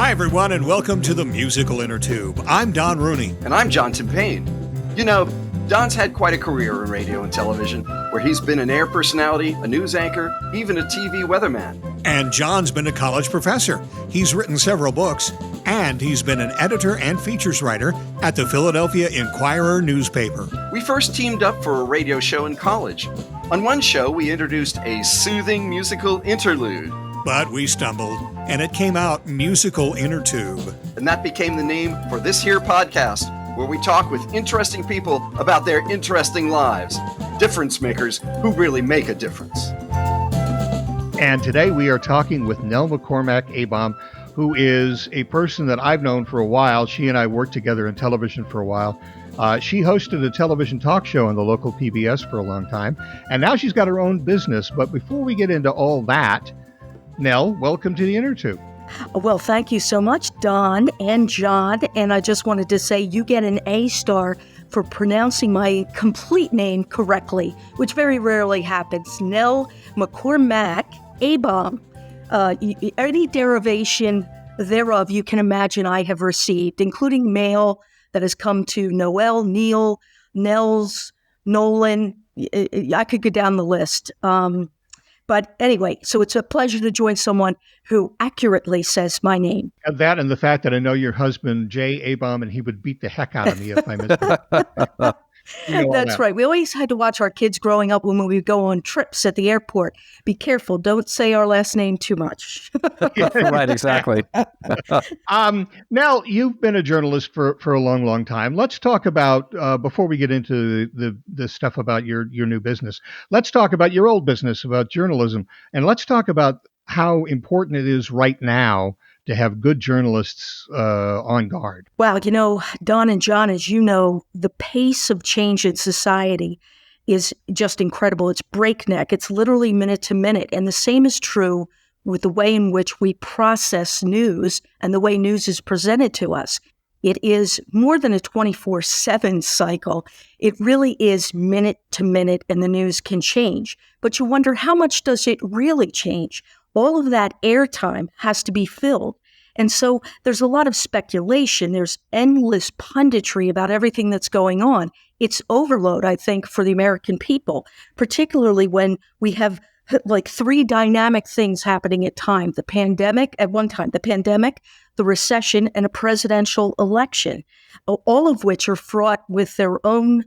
Hi, everyone, and welcome to the musical Innertube. I'm Don Rooney. And I'm John Timpane. You know, Don's had quite a career in radio and television, where he's been an air personality, a news anchor, even a TV weatherman. And John's been a college professor. He's written several books, and he's been an editor and features writer at the Philadelphia Inquirer newspaper. We first teamed up for a radio show in college. On one show, we introduced a soothing musical interlude. But we stumbled, and it came out Musical Innertube. And that became the name for this here podcast, where we talk with interesting people about their interesting lives. Difference makers who really make a difference. And today we are talking with Nell McCormack Abom, who is a person that I've known for a while. She and I worked together in television for a while. She hosted a television talk show on the local PBS for a long time, and now she's got her own business. But before we get into all that, Nell, welcome to the Innertube. Well, thank you so much, Don and John. And I just wanted to say you get an A-star for pronouncing my complete name correctly, which very rarely happens. Nell McCormack Abom. Any derivation thereof you can imagine I have received, including mail that has come to Noel, Neil, Nels, Nolan. I could go down the list. But anyway, so it's a pleasure to join someone who accurately says my name. And that and the fact that I know your husband, Jay Abom, and he would beat the heck out of me if I missed it. That's right. We always had to watch our kids growing up when we would go on trips at the airport. Be careful. Don't say our last name too much. Right, exactly. Nell, you've been a journalist for a long, long time. Let's talk about, before we get into the stuff about your new business, let's talk about your old business, about journalism. And let's talk about how important it is right now to have good journalists on guard. Wow, you know, Don and John, as you know, the pace of change in society is just incredible. It's breakneck. It's literally minute to minute. And the same is true with the way in which we process news and the way news is presented to us. It is more than a 24/7 cycle. It really is minute to minute, and the news can change. But you wonder, how much does it really change? All of that airtime has to be filled. And so there's a lot of speculation. There's endless punditry about everything that's going on. It's overload, I think, for the American people, particularly when we have like three dynamic things happening at one time, the pandemic, the recession, and a presidential election, all of which are fraught with their own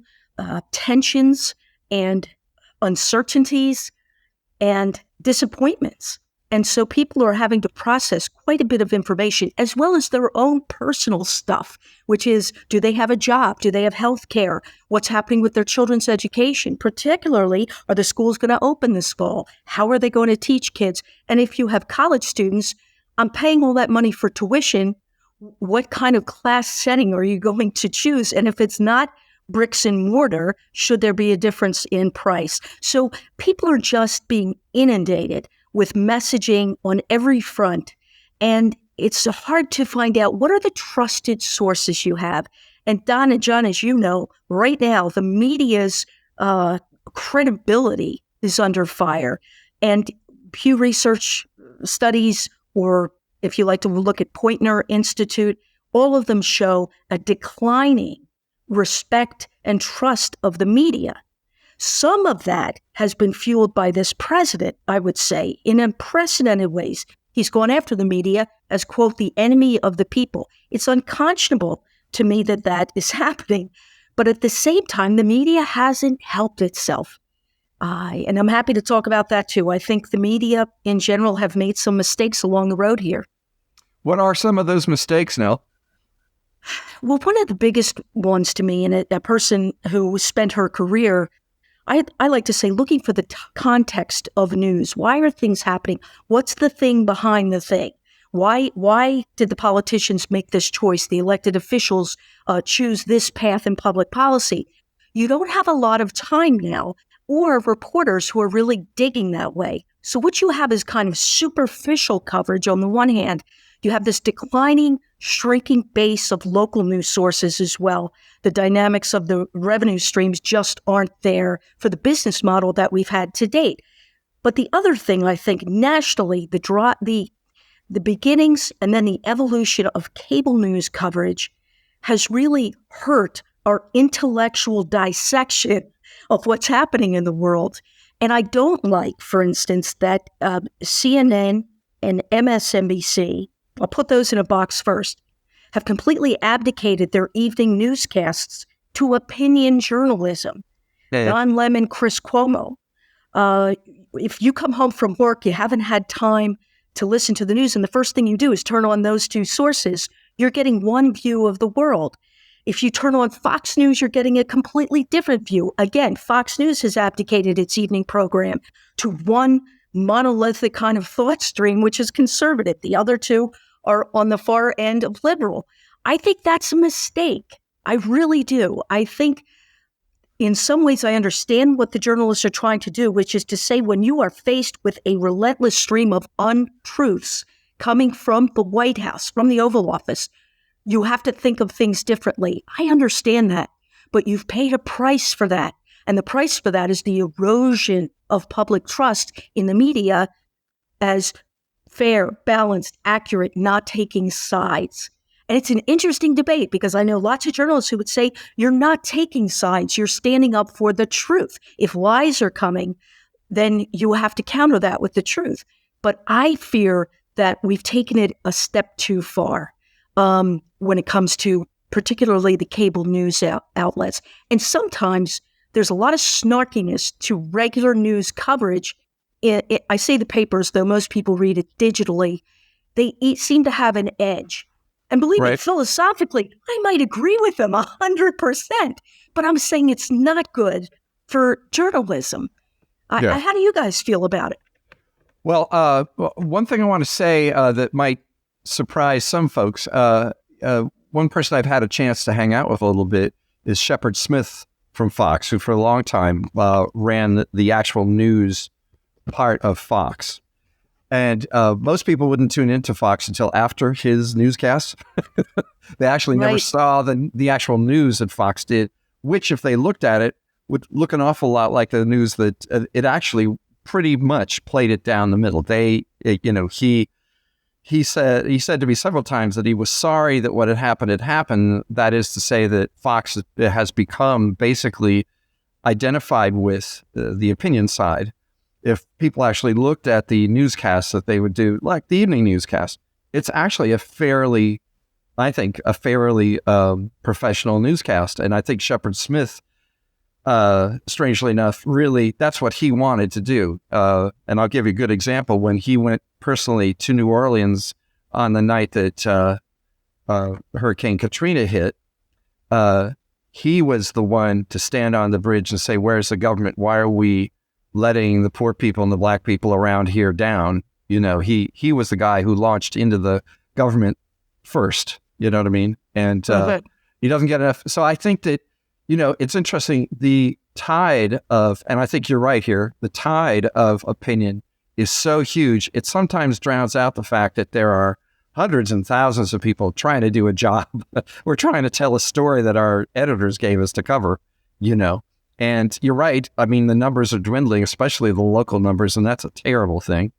tensions and uncertainties and disappointments. And so people are having to process quite a bit of information, as well as their own personal stuff, which is, do they have a job? Do they have health care? What's happening with their children's education? Particularly, are the schools going to open this fall? How are they going to teach kids? And if you have college students, I'm paying all that money for tuition. What kind of class setting are you going to choose? And if it's not bricks and mortar, should there be a difference in price? So people are just being inundated with messaging on every front. And it's hard to find out what are the trusted sources you have. And Don and John, as you know, right now, the media's credibility is under fire. And Pew Research studies, or if you like to look at Poynter Institute, all of them show a declining respect and trust of the media. Some of that has been fueled by this president, I would say, in unprecedented ways. He's gone after the media as, quote, the enemy of the people. It's unconscionable to me that that is happening. But at the same time, the media hasn't helped itself. And I'm happy to talk about that, too. I think the media in general have made some mistakes along the road here. What are some of those mistakes, Nell? Well, one of the biggest ones to me, and a person who spent her career, I like to say, looking for the context of news. Why are things happening? What's the thing behind the thing? Why did the politicians make this choice? The elected officials choose this path in public policy. You don't have a lot of time now, or reporters who are really digging that way. So what you have is kind of superficial coverage on the one hand. You have this declining, shrinking base of local news sources as well. The dynamics of the revenue streams just aren't there for the business model that we've had to date. But the other thing, I think, nationally, the the beginnings and then the evolution of cable news coverage has really hurt our intellectual dissection of what's happening in the world. And I don't like, for instance, that CNN and MSNBC, I'll put those in a box first, have completely abdicated their evening newscasts to opinion journalism. Don Lemon, Chris Cuomo. If you come home from work, you haven't had time to listen to the news, and the first thing you do is turn on those two sources, you're getting one view of the world. If you turn on Fox News, you're getting a completely different view. Again, Fox News has abdicated its evening program to one monolithic kind of thought stream, which is conservative. The other two are on the far end of liberal. I think that's a mistake. I really do. I think in some ways I understand what the journalists are trying to do, which is to say when you are faced with a relentless stream of untruths coming from the White House, from the Oval Office, you have to think of things differently. I understand that, but you've paid a price for that. And the price for that is the erosion of public trust in the media as fair, balanced, accurate, not taking sides. And it's an interesting debate because I know lots of journalists who would say, you're not taking sides, you're standing up for the truth. If lies are coming, then you have to counter that with the truth. But I fear that we've taken it a step too far when it comes to particularly the cable news outlets. And sometimes there's a lot of snarkiness to regular news coverage. I say the papers, though most people read it digitally. They seem to have an edge. And believe me, philosophically, I might agree with them 100%, but I'm saying it's not good for journalism. How do you guys feel about it? Well, one thing I want to say that might surprise some folks, one person I've had a chance to hang out with a little bit is Shepard Smith from Fox, who for a long time ran the actual news part of Fox. And most people wouldn't tune into Fox until after his newscasts. They actually never saw the actual news that Fox did, which if they looked at it, would look an awful lot like the news that it actually pretty much played it down the middle. He said to me several times that he was sorry that what had happened. That is to say that Fox has become basically identified with the opinion side. If people actually looked at the newscasts that they would do, like the evening newscast, it's actually a fairly professional newscast. And I think Shepard Smith, strangely enough, really, that's what he wanted to do. And I'll give you a good example. When he went personally to New Orleans on the night that Hurricane Katrina hit, he was the one to stand on the bridge and say, where's the government? Why are we letting the poor people and the black people around here down? He was the guy who launched into the government first, you know what I mean? And he doesn't get enough. So I think that, it's interesting, the tide of, and I think you're right here, the tide of opinion is so huge, it sometimes drowns out the fact that there are hundreds and thousands of people trying to do a job. We're trying to tell a story that our editors gave us to cover, And you're right. I mean, the numbers are dwindling, especially the local numbers, and that's a terrible thing.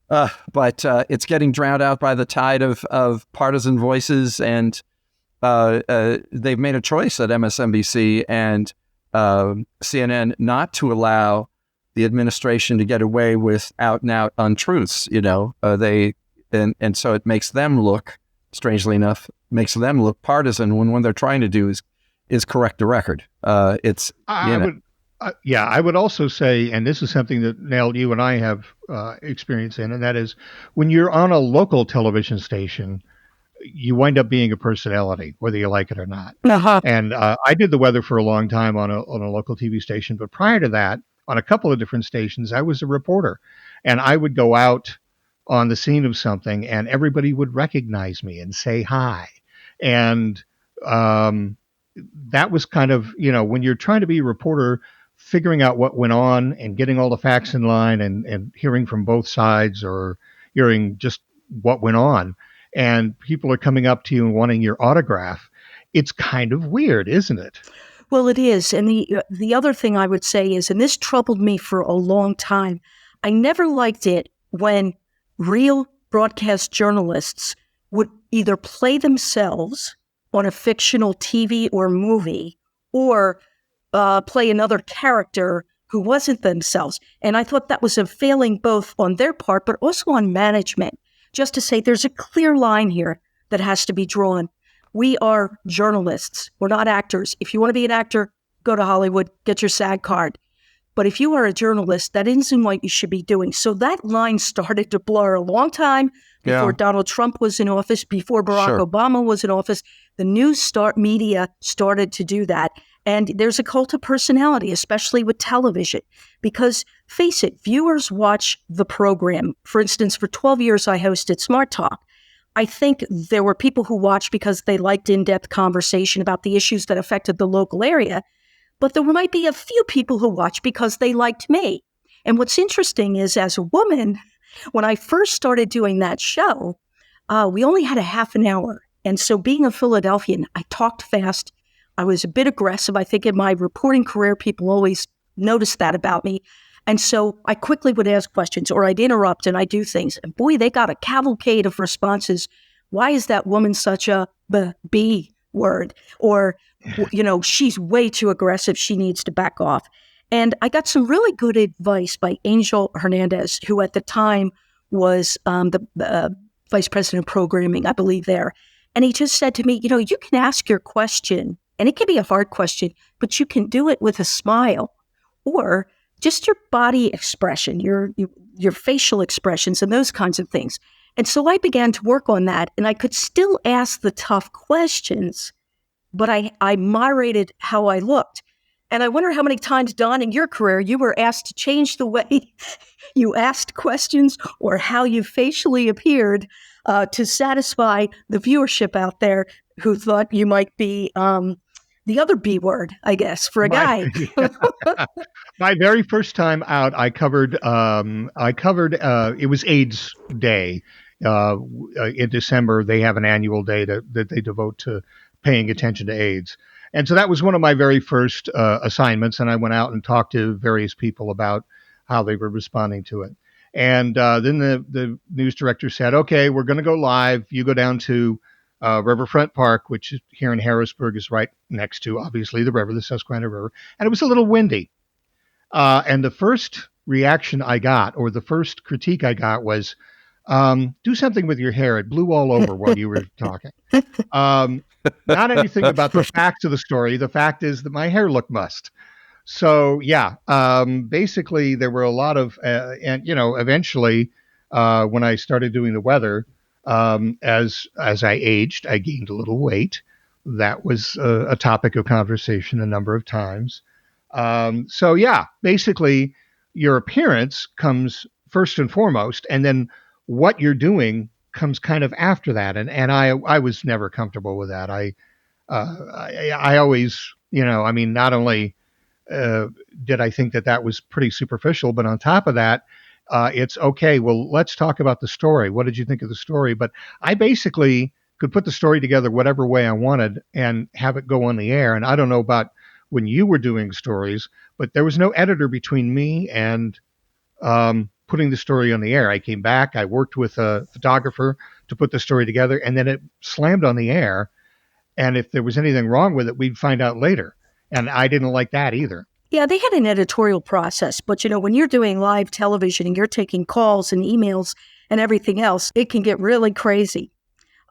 But it's getting drowned out by the tide of partisan voices, and they've made a choice at MSNBC and CNN not to allow the administration to get away with out-and-out untruths. And so it makes them look, strangely enough, partisan when what they're trying to do is correct the record. I would also say, and this is something that, Nell, you and I have experience in, and that is when you're on a local television station, you wind up being a personality, whether you like it or not. Uh-huh. And I did the weather for a long time on a local TV station, but prior to that, on a couple of different stations, I was a reporter, and I would go out on the scene of something, and everybody would recognize me and say hi. And that was kind of, when you're trying to be a reporter, figuring out what went on and getting all the facts in line and hearing from both sides or hearing just what went on, and people are coming up to you and wanting your autograph, it's kind of weird, isn't it? Well, it is. And the other thing I would say is, and this troubled me for a long time, I never liked it when real broadcast journalists would either play themselves on a fictional TV or movie or play another character who wasn't themselves. And I thought that was a failing both on their part, but also on management, just to say there's a clear line here that has to be drawn. We are journalists. We're not actors. If you want to be an actor, go to Hollywood, get your SAG card. But if you are a journalist, that isn't what you should be doing. So that line started to blur a long time before Donald Trump was in office, before Barack Obama was in office. The news media started to do that. And there's a cult of personality, especially with television, because face it, viewers watch the program. For instance, for 12 years, I hosted Smart Talk. I think there were people who watched because they liked in-depth conversation about the issues that affected the local area. But there might be a few people who watch because they liked me. And what's interesting is, as a woman, when I first started doing that show, we only had a half an hour. And so being a Philadelphian, I talked fast. I was a bit aggressive. I think in my reporting career, people always noticed that about me. And so I quickly would ask questions, or I'd interrupt and I'd do things. And boy, they got a cavalcade of responses. Why is that woman such a B word? Or, she's way too aggressive. She needs to back off. And I got some really good advice by Angel Hernandez, who at the time was the vice president of programming, I believe there. And he just said to me, you can ask your question, and it can be a hard question, but you can do it with a smile or just your body expression, your facial expressions and those kinds of things. And so I began to work on that, and I could still ask the tough questions, but I moderated how I looked. And I wonder how many times, Don, in your career, you were asked to change the way you asked questions or how you facially appeared to satisfy the viewership out there who thought you might be the other B word, I guess, for a guy. My very first time out, I covered it was AIDS Day. In December, they have an annual day that they devote to paying attention to AIDS. And so that was one of my very first assignments. And I went out and talked to various people about how they were responding to it. And then the news director said, okay, we're going to go live. You go down to Riverfront Park, which is here in Harrisburg, is right next to, obviously, the river, the Susquehanna River. And it was a little windy. And the first reaction I got, or the first critique I got was, do something with your hair. It blew all over while you were talking. Not anything about the facts of the story. The fact is that my hair looked mussed. So, basically there were a lot of, eventually when I started doing the weather, as I aged, I gained a little weight. That was a topic of conversation a number of times. Basically your appearance comes first and foremost, and then what you're doing comes kind of after that. And I was never comfortable with that. I always, not only did I think that was pretty superficial, but on top of that, it's okay, well, let's talk about the story. What did you think of the story? But I basically could put the story together whatever way I wanted and have it go on the air. And I don't know about when you were doing stories, but there was no editor between me and putting the story on the air. I came back, I worked with a photographer to put the story together, and then it slammed on the air. And if there was anything wrong with it, we'd find out later. And I didn't like that either. Yeah, they had an editorial process. But, when you're doing live television and you're taking calls and emails and everything else, it can get really crazy.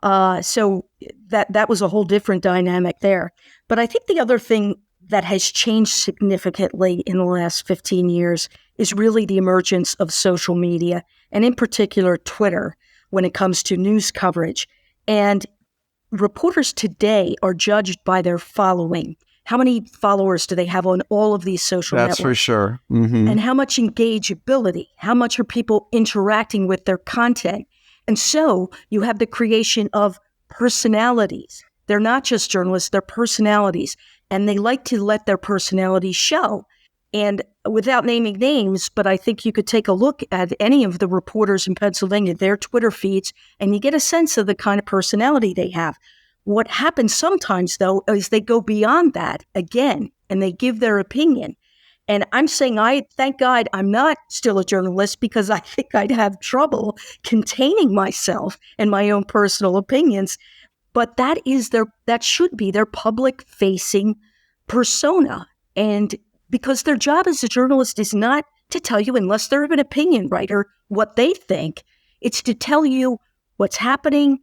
So that was a whole different dynamic there. But I think the other thing that has changed significantly in the last 15 years is really the emergence of social media, and in particular Twitter, when it comes to news coverage. And reporters today are judged by their following. How many followers do they have on all of these social networks? That's for sure. Mm-hmm. And how much engageability? How much are people interacting with their content? And so you have the creation of personalities. They're not just journalists, they're personalities. And they like to let their personalities show. And without naming names, but I think you could take a look at any of the reporters in Pennsylvania, their Twitter feeds, and you get a sense of the kind of personality they have. What happens sometimes, though, is they go beyond that again, and they give their opinion. And I'm saying, thank God I'm not still a journalist, because I think I'd have trouble containing myself and my own personal opinions. But that should be their public facing persona. And because their job as a journalist is not to tell you, unless they're an opinion writer, what they think. It's to tell you what's happening,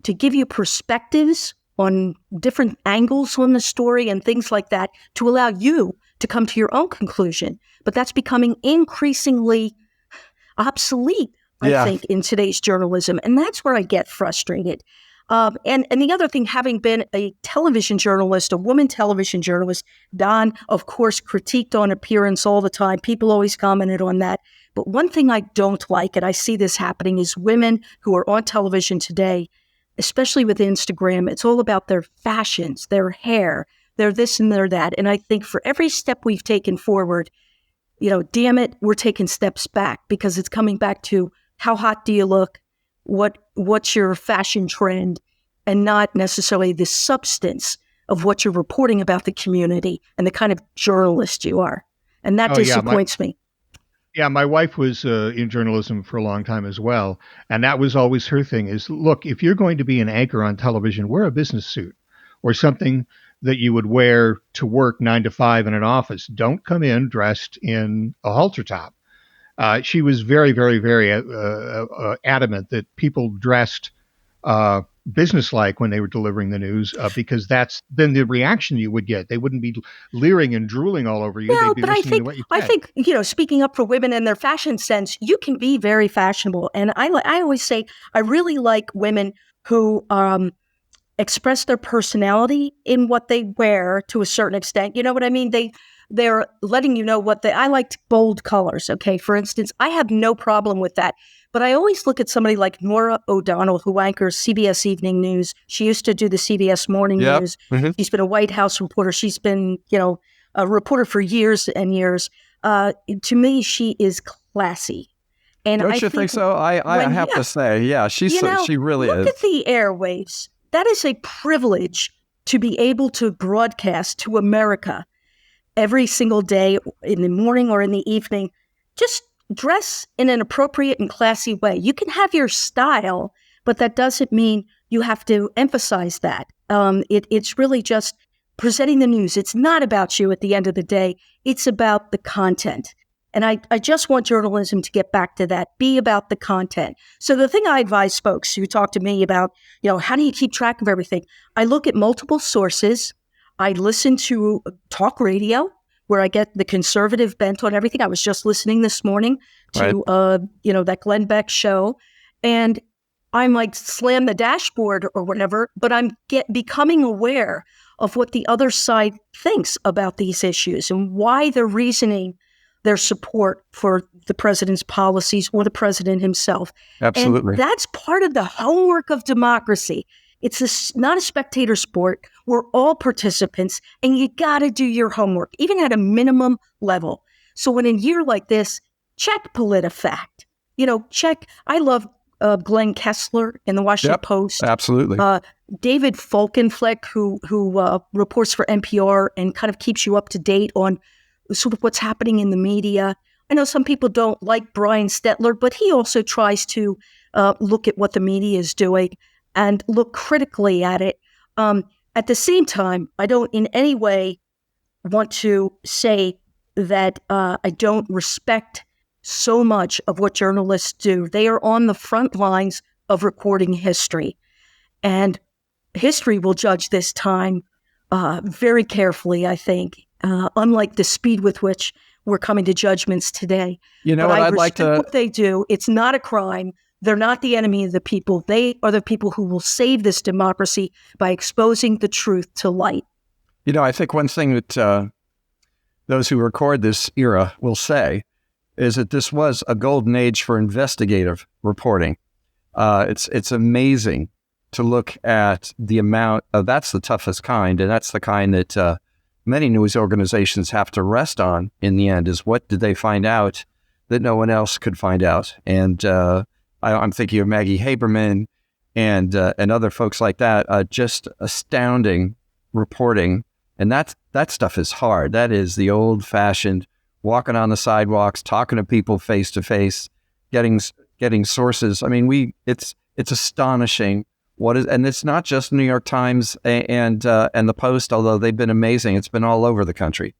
to give you perspectives on different angles on the story and things like that, to allow you to come to your own conclusion. But that's becoming increasingly obsolete, I think, in today's journalism. And that's where I get frustrated. And the other thing, having been a television journalist, a woman television journalist, Don, of course, critiqued on appearance all the time. People always commented on that. But one thing I don't like, and I see this happening, is women who are on television today, especially with Instagram. It's all about their fashions, their hair, their this and their that. And I think for every step we've taken forward, damn it, we're taking steps back, because it's coming back to how hot do you look? What's your fashion trend, and not necessarily the substance of what you're reporting about the community and the kind of journalist you are. And that disappoints me. Yeah, my wife was in journalism for a long time as well. And that was always her thing is, look, if you're going to be an anchor on television, wear a business suit or something that you would wear to work 9 to 5 in an office. Don't come in dressed in a halter top. She was very, very, very adamant that people dressed businesslike when they were delivering the news, because that's then the reaction you would get. They wouldn't be leering and drooling all over you. Well, They'd be listening to what you said. I think, speaking up for women and their fashion sense, you can be very fashionable. And I always say I really like women who express their personality in what they wear to a certain extent. You know what I mean? They're letting you know I liked bold colors. Okay. For instance, I have no problem with that, but I always look at somebody like Norah O'Donnell, who anchors CBS Evening News. She used to do the CBS Morning News. Mm-hmm. She's been a White House reporter. She's been, a reporter for years and years. To me, she is classy. And Don't you think so? I have to say, yeah, she really is. Look at the airwaves. That is a privilege to be able to broadcast to America every single day, in the morning or in the evening. Just dress in an appropriate and classy way. You can have your style, but that doesn't mean you have to emphasize that. It's really just presenting the news. It's not about you at the end of the day. It's about the content. And I just want journalism to get back to that, be about the content. So the thing I advise folks who talk to me about, how do you keep track of everything? I look at multiple sources. I listen to talk radio, where I get the conservative bent on everything. I was just listening this morning to, that Glenn Beck show. And I might slam the dashboard or whatever, but I'm becoming aware of what the other side thinks about these issues and why they're reasoning their support for the president's policies or the president himself. Absolutely. And that's part of the homework of democracy. It's not a spectator sport. We're all participants, and you got to do your homework, even at a minimum level. So when in a year like this, check PolitiFact. Check. I love Glenn Kessler in the Washington Post. Absolutely. David Folkenflik, who reports for NPR and kind of keeps you up to date on sort of what's happening in the media. I know some people don't like Brian Stetler, but he also tries to look at what the media is doing and look critically at it. At the same time, I don't in any way want to say that I don't respect so much of what journalists do. They are on the front lines of recording history. And history will judge this time very carefully, I think, unlike the speed with which we're coming to judgments today. But I'd like to... what they do. It's not a crime. They're not the enemy of the people. They are the people who will save this democracy by exposing the truth to light. I think one thing that those who record this era will say is that this was a golden age for investigative reporting. It's amazing to look at the amount of, that's the toughest kind, and that's the kind that many news organizations have to rest on in the end, is what did they find out that no one else could find out? And I'm thinking of Maggie Haberman and other folks like that, just astounding reporting. And that stuff is hard. That is the old-fashioned walking on the sidewalks, talking to people face to face, getting sources. I mean, it's astonishing and it's not just New York Times and the Post, although they've been amazing. It's been all over the country.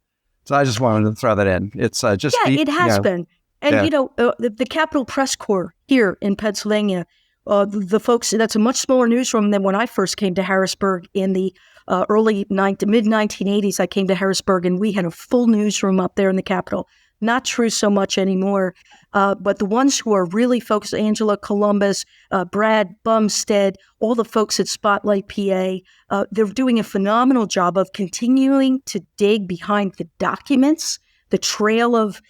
So I just wanted to throw that in. It's it has been. And, the Capitol Press Corps here in Pennsylvania, the folks, that's a much smaller newsroom than when I first came to Harrisburg in the mid-1980s. I came to Harrisburg and we had a full newsroom up there in the Capitol. Not true so much anymore. But the ones who are really focused, Angela Columbus, Brad Bumstead, all the folks at Spotlight PA, they're doing a phenomenal job of continuing to dig behind the documents, the trail of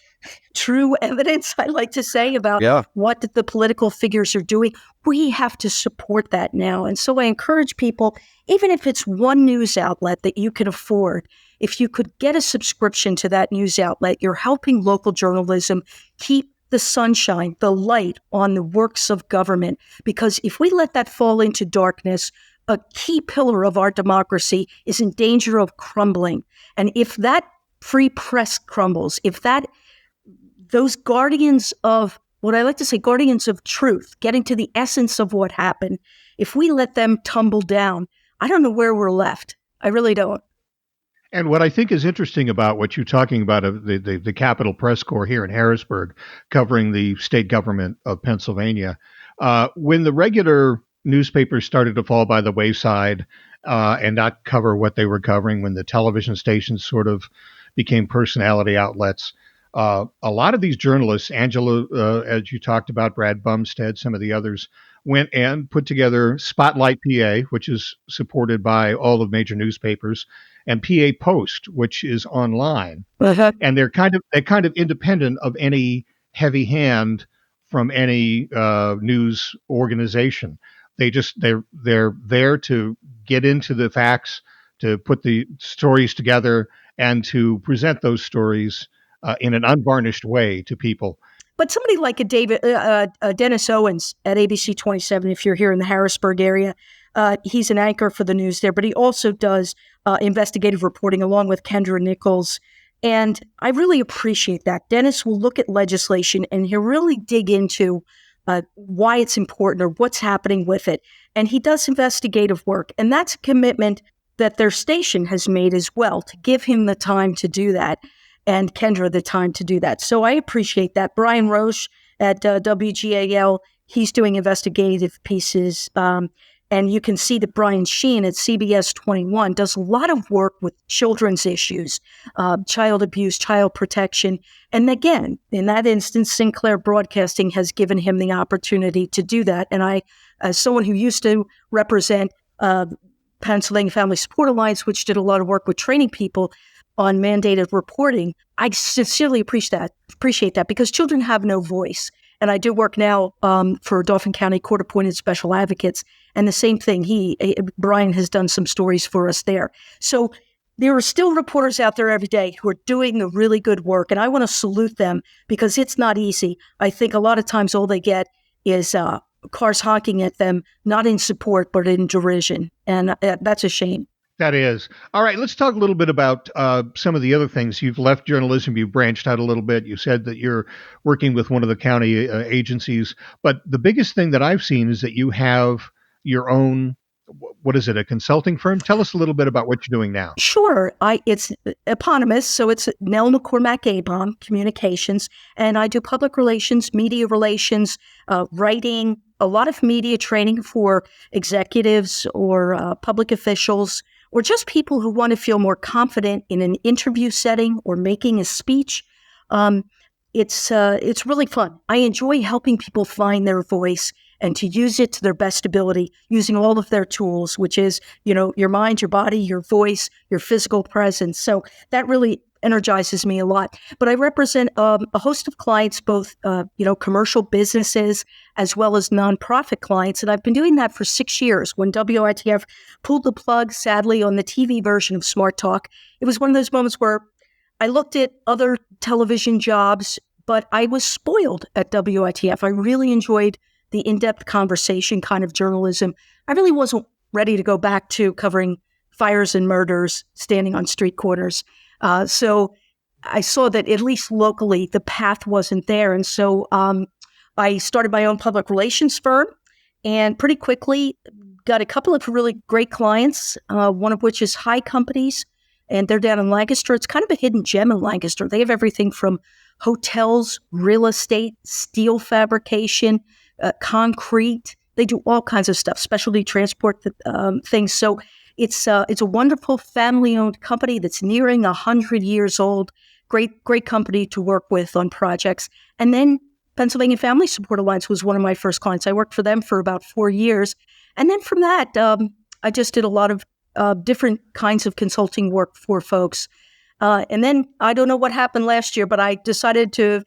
true evidence, I like to say, about what the political figures are doing. We have to support that now. And so I encourage people, even if it's one news outlet that you can afford, if you could get a subscription to that news outlet, you're helping local journalism keep the sunshine, the light on the works of government. Because if we let that fall into darkness, a key pillar of our democracy is in danger of crumbling. And if that free press crumbles, if those guardians of, what I like to say, guardians of truth, getting to the essence of what happened, if we let them tumble down, I don't know where we're left. I really don't. And what I think is interesting about what you're talking about, the Capitol Press Corps here in Harrisburg, covering the state government of Pennsylvania, when the regular newspapers started to fall by the wayside and not cover what they were covering, when the television stations sort of became personality outlets, a lot of these journalists, Angela, as you talked about, Brad Bumstead, some of the others, went and put together Spotlight PA, which is supported by all the major newspapers, and PA Post, which is online. Uh-huh. And they're kind of independent of any heavy hand from any news organization. They're there to get into the facts, to put the stories together, and to present those stories in an unvarnished way to people. But somebody like Dennis Owens at ABC 27, if you're here in the Harrisburg area, he's an anchor for the news there, but he also does investigative reporting along with Kendra Nichols. And I really appreciate that. Dennis will look at legislation and he'll really dig into why it's important or what's happening with it. And he does investigative work. And that's a commitment that their station has made as well, to give him the time to do that, and Kendra the time to do that. So I appreciate that. Brian Roche at WGAL, he's doing investigative pieces. And you can see that Brian Sheen at CBS 21 does a lot of work with children's issues, child abuse, child protection. And again, in that instance, Sinclair Broadcasting has given him the opportunity to do that. And I, as someone who used to represent Pennsylvania Family Support Alliance, which did a lot of work with training people on mandated reporting, I sincerely appreciate that because children have no voice. And I do work now for Dauphin County Court-appointed special advocates. And the same thing, Brian has done some stories for us there. So there are still reporters out there every day who are doing the really good work. And I want to salute them because it's not easy. I think a lot of times all they get is cars honking at them, not in support, but in derision. And that's a shame. That is. All right, let's talk a little bit about some of the other things. You've left journalism, you've branched out a little bit. You said that you're working with one of the county agencies. But the biggest thing that I've seen is that you have your own, what is it, a consulting firm? Tell us a little bit about what you're doing now. Sure. It's eponymous, so it's Nell McCormack Abom Communications, and I do public relations, media relations, writing, a lot of media training for executives or public officials, or just people who want to feel more confident in an interview setting or making a speech. It's really fun. I enjoy helping people find their voice and to use it to their best ability, using all of their tools, which is, your mind, your body, your voice, your physical presence. So that really energizes me a lot. But I represent a host of clients, both, commercial businesses as well as nonprofit clients. And I've been doing that for 6 years. When WITF pulled the plug, sadly, on the TV version of Smart Talk, it was one of those moments where I looked at other television jobs, but I was spoiled at WITF. I really enjoyed the in-depth conversation kind of journalism. I really wasn't ready to go back to covering fires and murders, standing on street corners. So I saw that at least locally, the path wasn't there. And so I started my own public relations firm and pretty quickly got a couple of really great clients, one of which is High Companies, and they're down in Lancaster. It's kind of a hidden gem in Lancaster. They have everything from hotels, real estate, steel fabrication, concrete. They do all kinds of stuff, specialty transport things. So it's a wonderful family-owned company that's nearing 100 years old. Great company to work with on projects. And then Pennsylvania Family Support Alliance was one of my first clients. I worked for them for about 4 years. And then from that, I just did a lot of different kinds of consulting work for folks. And then I don't know what happened last year, but I decided to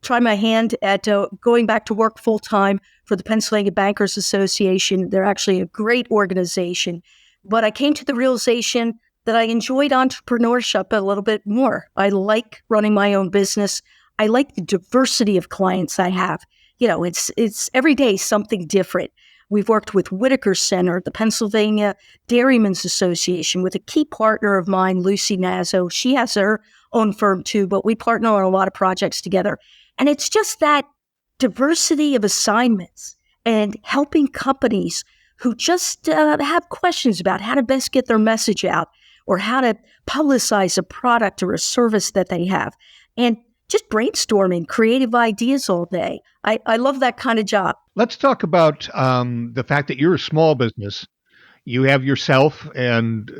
try my hand at going back to work full-time for the Pennsylvania Bankers Association. They're actually a great organization. But I came to the realization that I enjoyed entrepreneurship a little bit more. I like running my own business. I like the diversity of clients I have. You know, it's every day something different. We've worked with Whitaker Center, the Pennsylvania Dairymen's Association, with a key partner of mine, Lucy Nazzo. She has her own firm too, but we partner on a lot of projects together. And it's just that diversity of assignments and helping companies who just have questions about how to best get their message out or how to publicize a product or a service that they have. And just brainstorming creative ideas all day. I love that kind of job. Let's talk about the fact that you're a small business. You have yourself, and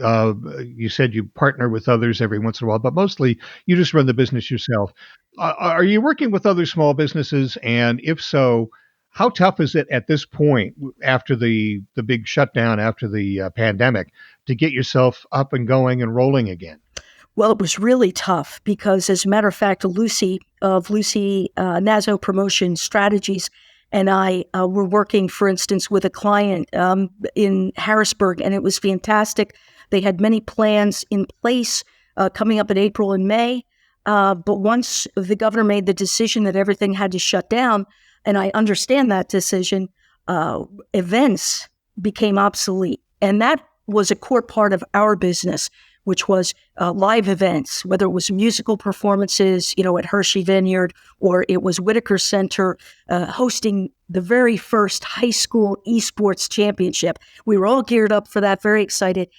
you said you partner with others every once in a while, but mostly you just run the business yourself. Are you working with other small businesses? And if so, how tough is it at this point, after the big shutdown, after the pandemic, to get yourself up and going and rolling again? Well, it was really tough because, as a matter of fact, Lucy Nazzo Promotion Strategies and I were working, for instance, with a client in Harrisburg, and it was fantastic. They had many plans in place coming up in April and May. But once the governor made the decision that everything had to shut down, and I understand that decision, events became obsolete. And that was a core part of our business, which was live events, whether it was musical performances, at Hershey Vineyard, or it was Whitaker Center hosting the very first high school esports championship. We were all geared up for that, very excited.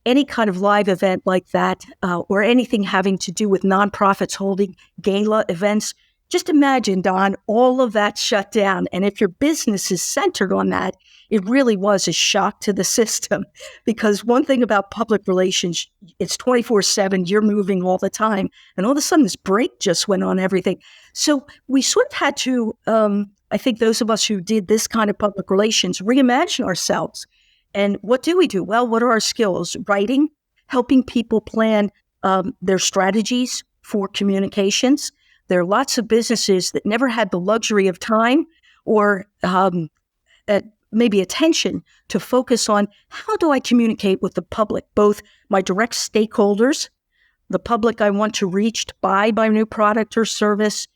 Any kind of live event like that, or anything having to do with nonprofits holding gala events. Just imagine, Don, all of that shut down. And if your business is centered on that, it really was a shock to the system. Because one thing about public relations, it's 24/7, you're moving all the time. And all of a sudden, this break just went on everything. So we sort of had to, I think those of us who did this kind of public relations, reimagine ourselves. And what do we do? Well, what are our skills? Writing, helping people plan their strategies for communications. There are lots of businesses that never had the luxury of time or maybe attention to focus on how do I communicate with the public, both my direct stakeholders, the public I want to reach to buy my new product or service,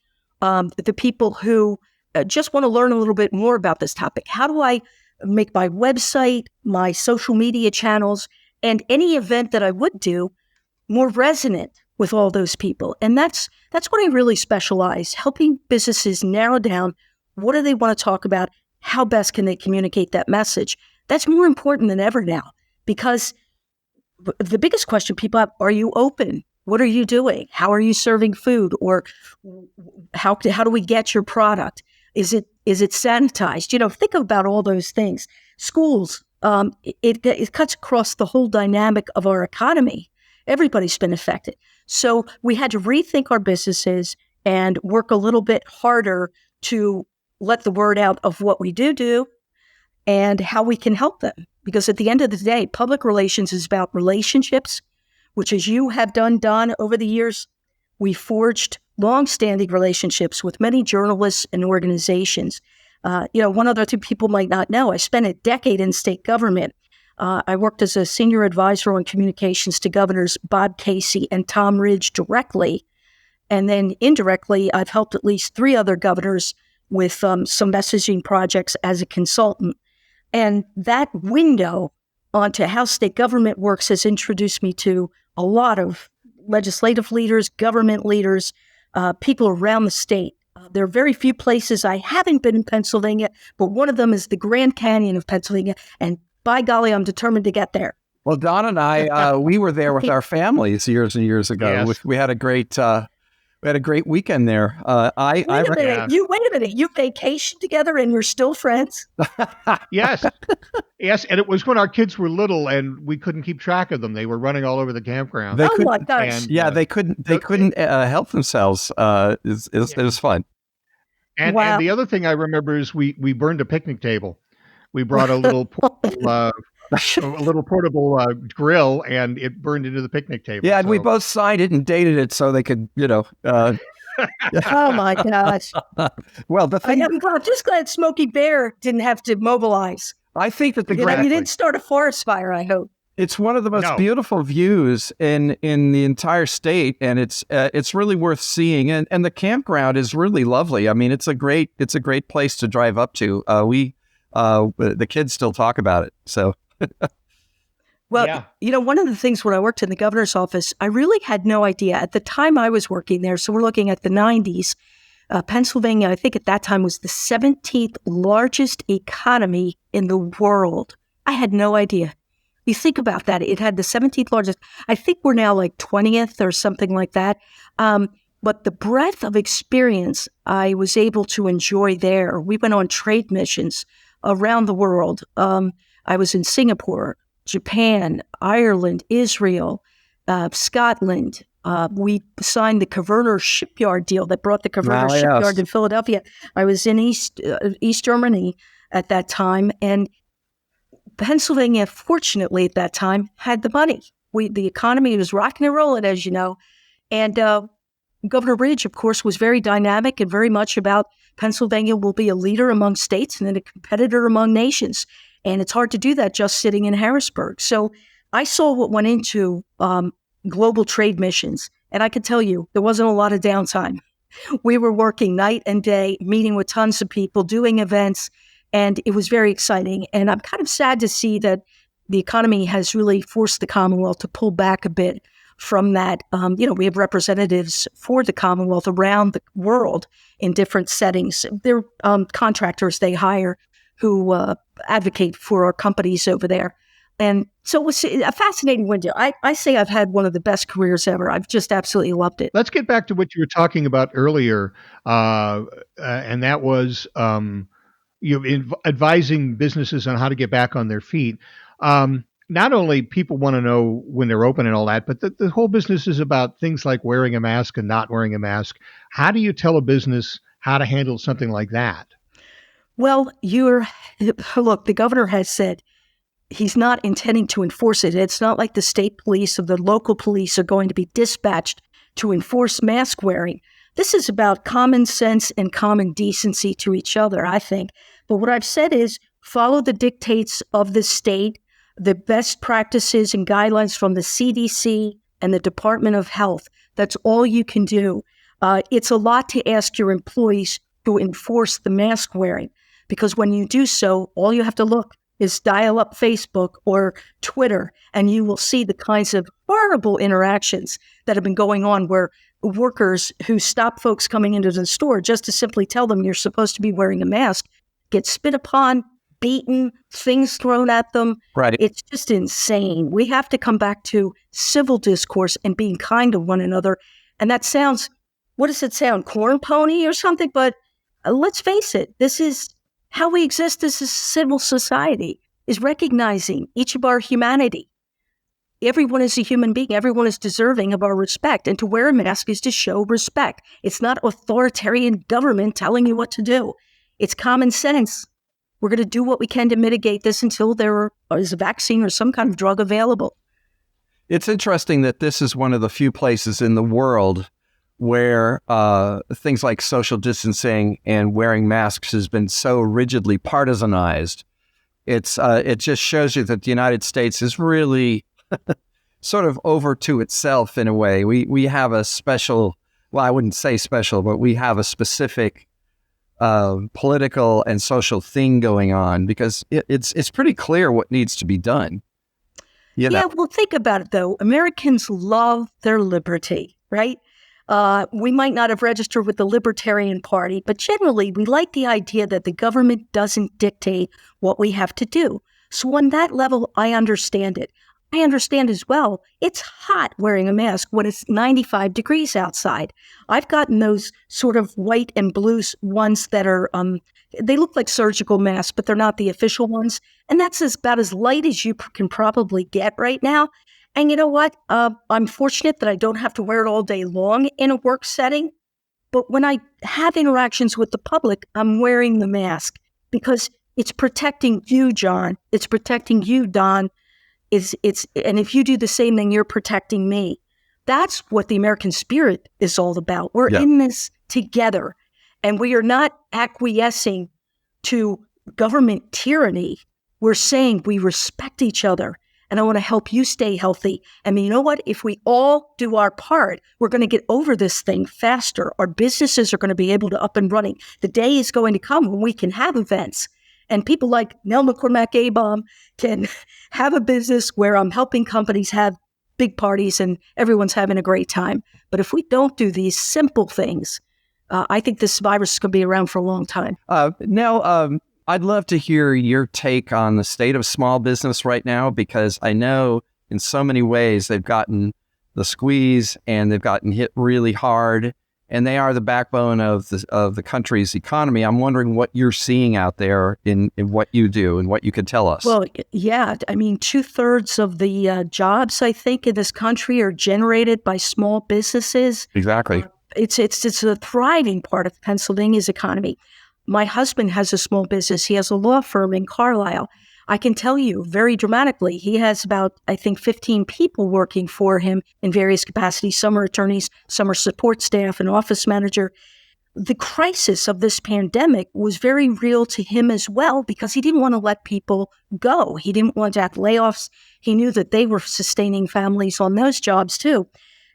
the people who just want to learn a little bit more about this topic. How do I make my website, my social media channels, and any event that I would do more resonant with all those people? And that's what I really specialize, helping businesses narrow down what do they want to talk about, how best can they communicate that message. That's more important than ever now, because the biggest question people have, are you open? What are you doing? How are you serving food? Or how do we get your product? Is it sanitized? Think about all those things. Schools, it cuts across the whole dynamic of our economy. Everybody's been affected. So we had to rethink our businesses and work a little bit harder to let the word out of what we do and how we can help them. Because at the end of the day, public relations is about relationships, which, as you have done, Don, over the years, we forged long-standing relationships with many journalists and organizations. One other thing people might not know, I spent a decade in state government. I worked as a senior advisor on communications to governors Bob Casey and Tom Ridge directly. And then indirectly, I've helped at least 3 other governors with some messaging projects as a consultant. And that window onto how state government works has introduced me to a lot of legislative leaders, government leaders, people around the state. There are very few places I haven't been in Pennsylvania, but one of them is the Grand Canyon of Pennsylvania. And by golly, I'm determined to get there. Well, Don and I, we were there with our families years and years ago. Yes. We had a great weekend there. Wait a minute. You vacationed together and you're still friends? Yes. Yes. And it was when our kids were little and we couldn't keep track of them. They were running all over the campground. Oh my gosh. And, they couldn't help themselves. It was fun. And the other thing I remember is we burned a picnic table. We brought a little portable grill, and it burned into the picnic table. Yeah, and we both signed it and dated it so they could, Oh my gosh. Well, I'm just glad Smokey Bear didn't have to mobilize. I think that You didn't start a forest fire, I hope. It's one of the most beautiful views in the entire state, and it's really worth seeing. And the campground is really lovely. I mean, it's a great place to drive up to. The kids still talk about it. So, well, one of the things when I worked in the governor's office, I really had no idea at the time I was working there. So we're looking at the 90s. Pennsylvania, I think at that time, was the 17th largest economy in the world. I had no idea. You think about that. It had the 17th largest. I think we're now like 20th or something like that. But the breadth of experience I was able to enjoy there. We went on trade missions around the world. I was in Singapore, Japan, Ireland, Israel, Scotland. We signed the Kverner shipyard deal that brought the Kverner shipyard to Philadelphia. I was in East Germany at that time, and Pennsylvania, fortunately at that time, had the money. The economy was rocking and rolling, as you know, and Governor Ridge, of course, was very dynamic and very much about Pennsylvania will be a leader among states and then a competitor among nations. And it's hard to do that just sitting in Harrisburg. So I saw what went into global trade missions. And I can tell you, there wasn't a lot of downtime. We were working night and day, meeting with tons of people, doing events, and it was very exciting. And I'm kind of sad to see that the economy has really forced the Commonwealth to pull back a bit from that. We have representatives for the Commonwealth around the world in different settings. They're contractors they hire who advocate for our companies over there. And so it was a fascinating window. I say I've had one of the best careers ever. I've just absolutely loved it. Let's get back to what you were talking about earlier, and that was advising businesses on how to get back on their feet. Not only people want to know when they're open and all that, but the whole business is about things like wearing a mask and not wearing a mask. How do you tell a business how to handle something like that? Well, look, the governor has said he's not intending to enforce it. It's not like the state police or the local police are going to be dispatched to enforce mask wearing. This is about common sense and common decency to each other, I think. But what I've said is follow the dictates of the state, the best practices and guidelines from the CDC and the Department of Health. That's all you can do. It's a lot to ask your employees to enforce the mask wearing, because when you do so, all you have to look is dial up Facebook or Twitter, and you will see the kinds of horrible interactions that have been going on where workers who stop folks coming into the store just to simply tell them you're supposed to be wearing a mask get spit upon, beaten, things thrown at them. Right. It's just insane. We have to come back to civil discourse and being kind to one another. And that sounds, what does it sound, corn pony or something? But let's face it, this is how we exist as a civil society, is recognizing each of our humanity. Everyone is a human being. Everyone is deserving of our respect. And to wear a mask is to show respect. It's not authoritarian government telling you what to do. It's common sense. We're going to do what we can to mitigate this until there is a vaccine or some kind of drug available. It's interesting that this is one of the few places in the world where things like social distancing and wearing masks has been so rigidly partisanized. It just shows you that the United States is really sort of over to itself in a way. We have a special, well, I wouldn't say special, but we have a specific political and social thing going on because it's pretty clear what needs to be done. You know? Yeah, well, think about it, though. Americans love their liberty, right? We might not have registered with the Libertarian Party, but generally we like the idea that the government doesn't dictate what we have to do. So on that level, I understand it. I understand as well, it's hot wearing a mask when it's 95 degrees outside. I've gotten those sort of white and blue ones that are, they look like surgical masks, but they're not the official ones. And that's about as light as you can probably get right now. And you know what? I'm fortunate that I don't have to wear it all day long in a work setting. But when I have interactions with the public, I'm wearing the mask because it's protecting you, John. It's protecting you, Don. And if you do the same thing, you're protecting me. That's what the American spirit is all about. We're in this together, and we are not acquiescing to government tyranny. We're saying we respect each other, and I want to help you stay healthy. And you know what? If we all do our part, we're going to get over this thing faster. Our businesses are going to be able to up and running. The day is going to come when we can have events. And people like Nell McCormack Abom can have a business where I'm helping companies have big parties and everyone's having a great time. But if we don't do these simple things, I think this virus is going to be around for a long time. Nell, I'd love to hear your take on the state of small business right now, because I know in so many ways they've gotten the squeeze and they've gotten hit really hard. And they are the backbone of the country's economy. I'm wondering what you're seeing out there in what you do and what you could tell us. Well, yeah. I mean, 2/3 of the jobs, I think, in this country are generated by small businesses. Exactly. It's a thriving part of Pennsylvania's economy. My husband has a small business. He has a law firm in Carlisle. I can tell you very dramatically, he has about, I think, 15 people working for him in various capacities. Some are attorneys, some are support staff, an office manager. The crisis of this pandemic was very real to him as well, because he didn't want to let people go. He didn't want to have layoffs. He knew that they were sustaining families on those jobs too.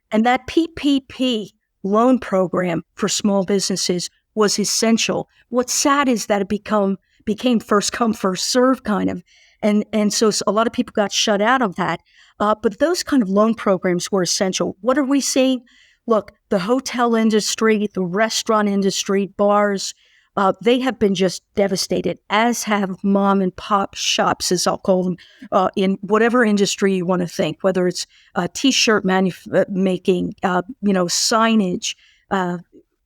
And that PPP loan program for small businesses was essential. What's sad is that it became first come, first serve kind of. And so a lot of people got shut out of that. But those kind of loan programs were essential. What are we seeing? Look, the hotel industry, the restaurant industry, bars, they have been just devastated, as have mom and pop shops, as I'll call them, in whatever industry you want to think, whether it's T-shirt making, signage.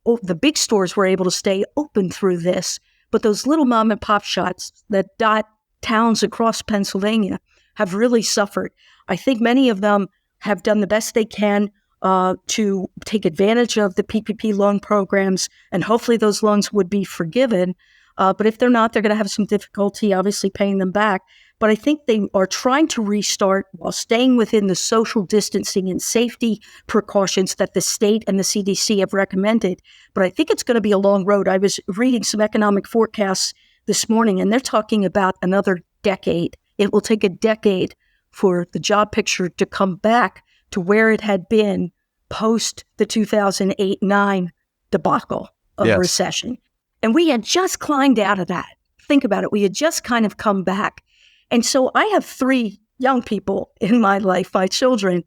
The big stores were able to stay open through this. But those little mom and pop shops that dot towns across Pennsylvania have really suffered. I think many of them have done the best they can to take advantage of the PPP loan programs, and hopefully those loans would be forgiven. But if they're not, they're going to have some difficulty, obviously, paying them back. But I think they are trying to restart while staying within the social distancing and safety precautions that the state and the CDC have recommended. But I think it's going to be a long road. I was reading some economic forecasts this morning, and they're talking about another decade. It will take a decade for the job picture to come back to where it had been post the 2008-9 debacle of recession. And we had just climbed out of that. Think about it. We had just kind of come back. And so I have 3 young people in my life, my children,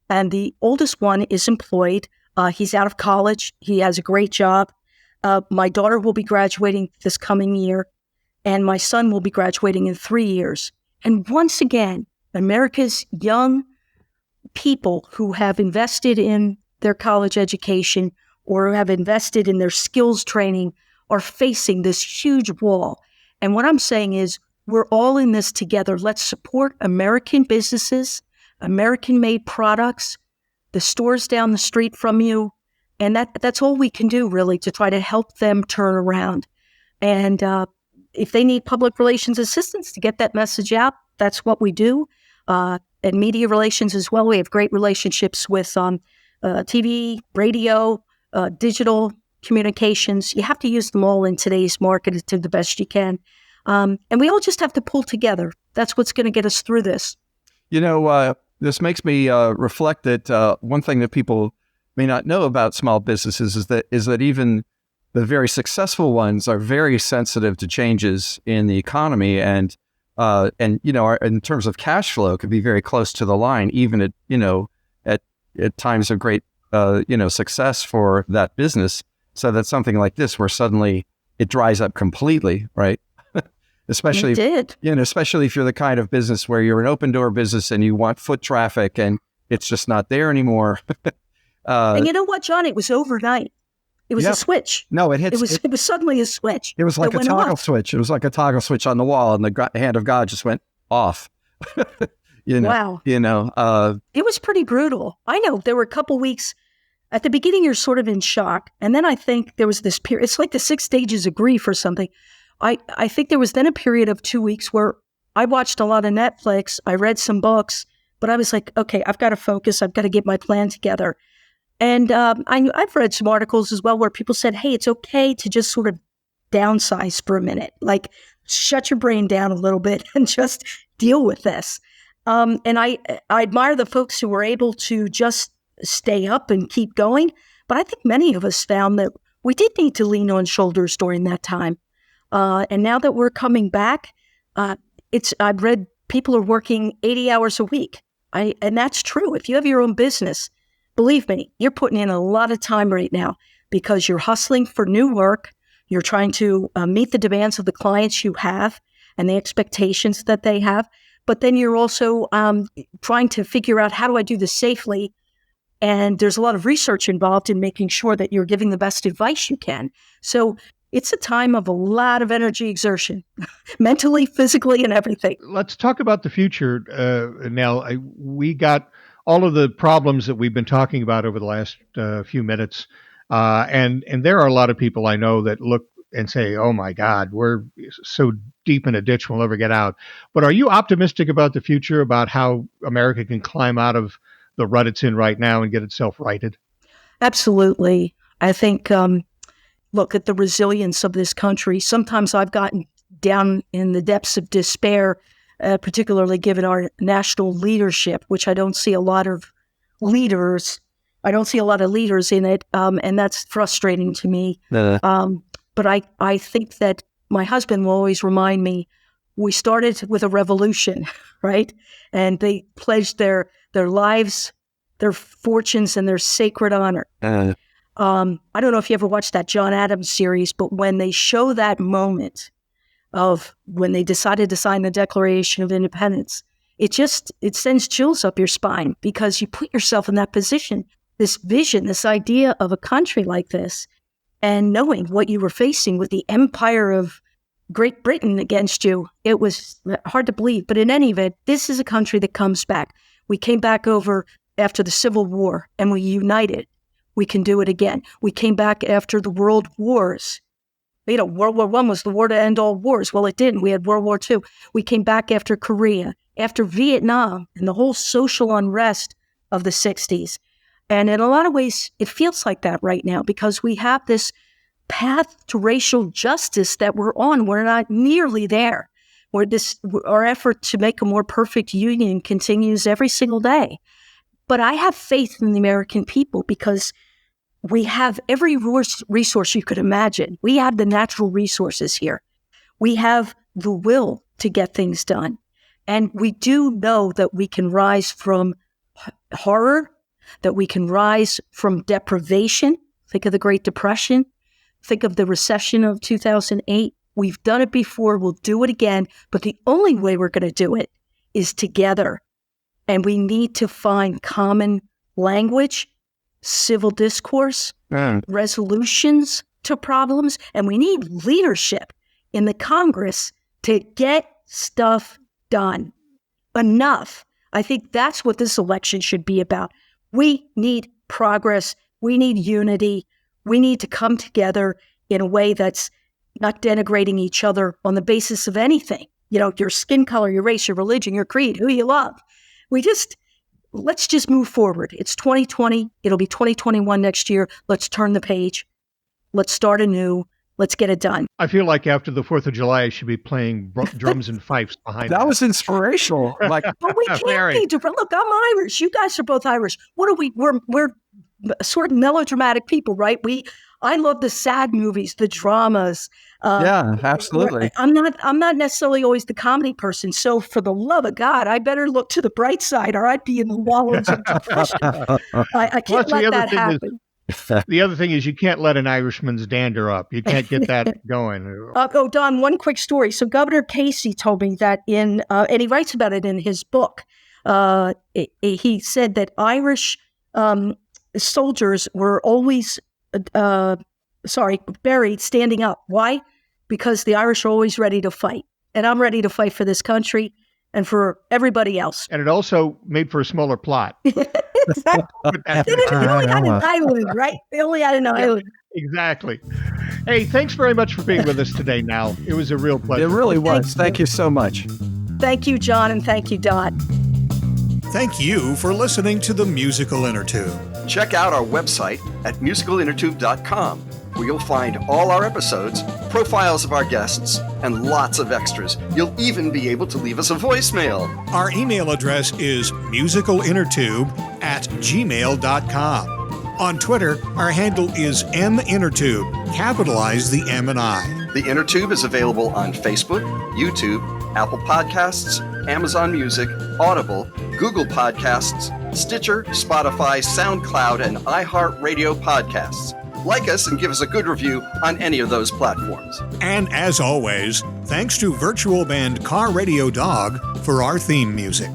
and the oldest one is employed. He's out of college. He has a great job. My daughter will be graduating this coming year, and my son will be graduating in 3 years. And once again, America's young people who have invested in their college education or have invested in their skills training are facing this huge wall. And what I'm saying is, we're all in this together. Let's support American businesses, American-made products, the stores down the street from you. And that's all we can do, really, to try to help them turn around. And if they need public relations assistance to get that message out, that's what we do. And media relations as well. We have great relationships with TV, radio, digital communications. You have to use them all in today's market to the best you can. And we all just have to pull together. That's what's going to get us through this. This makes me reflect that one thing that people may not know about small businesses is that even the very successful ones are very sensitive to changes in the economy. And And, in terms of cash flow, it could be very close to the line, even at times of great, success for that business. So that's something like this, where suddenly it dries up completely, right? Especially, especially if you're the kind of business where you're an open door business and you want foot traffic and it's just not there anymore. And you know what, John? It was overnight. It was a switch. No, it was suddenly a switch. It was like a toggle switch. It was like a toggle switch on the wall, and the hand of God just went off. Wow. It was pretty brutal. I know there were a couple weeks at the beginning. You're sort of in shock, and then I think there was this period. It's like the 6 stages of grief or something. I think there was then a period of 2 weeks where I watched a lot of Netflix. I read some books, but I was like, okay, I've got to focus. I've got to get my plan together. And I've read some articles as well where people said, hey, it's okay to just sort of downsize for a minute, like shut your brain down a little bit and just deal with this. And I admire the folks who were able to just stay up and keep going. But I think many of us found that we did need to lean on shoulders during that time. And now that we're coming back, I've read people are working 80 hours a week. And that's true. If you have your own business, believe me, you're putting in a lot of time right now because you're hustling for new work. You're trying to meet the demands of the clients you have and the expectations that they have. But then you're also trying to figure out, how do I do this safely? And there's a lot of research involved in making sure that you're giving the best advice you can. So it's a time of a lot of energy exertion, mentally, physically, and everything. Let's talk about the future, Nell. We got all of the problems that we've been talking about over the last few minutes. And there are a lot of people I know that look and say, oh my God, we're so deep in a ditch, we'll never get out. But are you optimistic about the future, about how America can climb out of the rut it's in right now and get itself righted? Absolutely. I think, look at the resilience of this country. Sometimes I've gotten down in the depths of despair, particularly given our national leadership, which I don't see a lot of leaders. I don't see a lot of leaders in it, and that's frustrating to me. But I think that my husband will always remind me, we started with a revolution, right? And they pledged their lives, their fortunes, and their sacred honor. I don't know if you ever watched that John Adams series, but when they show that moment of when they decided to sign the Declaration of Independence, it sends chills up your spine, because you put yourself in that position, this vision, this idea of a country like this, and knowing what you were facing with the empire of Great Britain against you. It was hard to believe. But in any event, this is a country that comes back. We came back over after the Civil War and we united. We can do it again. We came back after the world wars. World War I was the war to end all wars. Well, it didn't. We had World War II. We came back after Korea, after Vietnam, and the whole social unrest of the 60s. And in a lot of ways, it feels like that right now, because we have this path to racial justice that we're on. We're not nearly there. Our effort to make a more perfect union continues every single day. But I have faith in the American people, because we have every resource you could imagine. We have the natural resources here. We have the will to get things done. And we do know that we can rise from horror, that we can rise from deprivation. Think of the Great Depression. Think of the recession of 2008. We've done it before. We'll do it again. But the only way we're going to do it is together. And we need to find common language, civil discourse, resolutions to problems. And we need leadership in the Congress to get stuff done. Enough. I think that's what this election should be about. We need progress. We need unity. We need to come together in a way that's not denigrating each other on the basis of anything. Your skin color, your race, your religion, your creed, who you love. Let's just move forward. It's 2020. It'll be 2021 next year. Let's turn the page. Let's start anew. Let's get it done. I feel like after the 4th of July, I should be playing drums and fifes behind that. Was inspirational. But we can't be different. Look, I'm Irish. You guys are both Irish. What are we? We're sort of melodramatic people, right? I love the sad movies, the dramas. Yeah, absolutely. I'm not necessarily always the comedy person. So for the love of God, I better look to the bright side, or I'd be in the wallows of depression. I can't let that happen. The other thing is you can't let an Irishman's dander up. You can't get that going. Don, one quick story. So Governor Casey told me that and he writes about it in his book. He said that Irish soldiers were always, buried standing up. Why? Because the Irish are always ready to fight. And I'm ready to fight for this country and for everybody else. And it also made for a smaller plot. They only had an island, right? They only had an island. Exactly. Hey, thanks very much for being with us today, Nell. It was a real pleasure. It really was. Thank you so much. Thank you, John, and thank you, Dot. Thank you for listening to the Musical Innertube. Check out our website at musicalinnertube.com, where you'll find all our episodes, profiles of our guests, and lots of extras. You'll even be able to leave us a voicemail. Our email address is musicalinnertube@gmail.com. On Twitter, our handle is MInnertube. Capitalize the M and I. The Innertube is available on Facebook, YouTube, Apple Podcasts, Amazon Music, Audible, Google Podcasts, Stitcher, Spotify, SoundCloud, and iHeartRadio podcasts. Like us and give us a good review on any of those platforms. And as always, thanks to virtual band Car Radio Dog for our theme music.